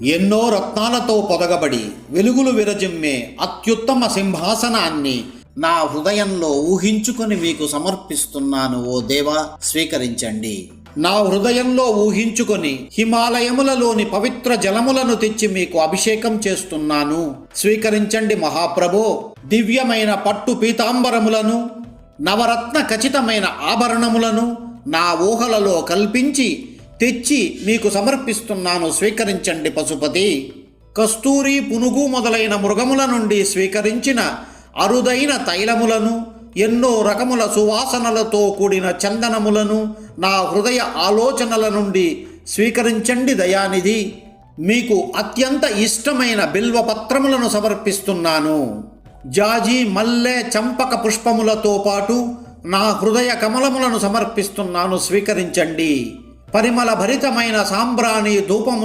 ఎన్నో రత్నాలతో పొదగబడి వెలుగులు విరజిమ్మే అత్యుత్తమ సింహాసనాన్ని నా హృదయంలో ఊహించుకొని మీకు సమర్పిస్తున్నాను. ఓ దేవా, స్వీకరించండి. నా హృదయంలో ఊహించుకొని హిమాలయములలోని పవిత్ర జలములను తెచ్చి మీకు అభిషేకం చేస్తున్నాను. స్వీకరించండి మహాప్రభో. దివ్యమైన పట్టు పీతాంబరములను, నవరత్న ఖచ్చితమైన ఆభరణములను నా ఊహలలో కల్పించి తెచ్చి మీకు సమర్పిస్తున్నాను. స్వీకరించండి పశుపతి. కస్తూరి, పునుగు మొదలైన మృగముల నుండి స్వీకరించిన అరుదైన తైలములను, ఎన్నో రకముల సువాసనలతో కూడిన చందనములను నా హృదయ ఆలోచనల నుండి స్వీకరించండి దయానిధి. మీకు అత్యంత ఇష్టమైన బిల్వపత్రములను సమర్పిస్తున్నాను. జాజి, మల్లె, చంపక పుష్పములతో పాటు నా హృదయ కమలములను సమర్పిస్తున్నాను. స్వీకరించండి. పరిమళ భరితమైన సాంబ్రాణి ధూపము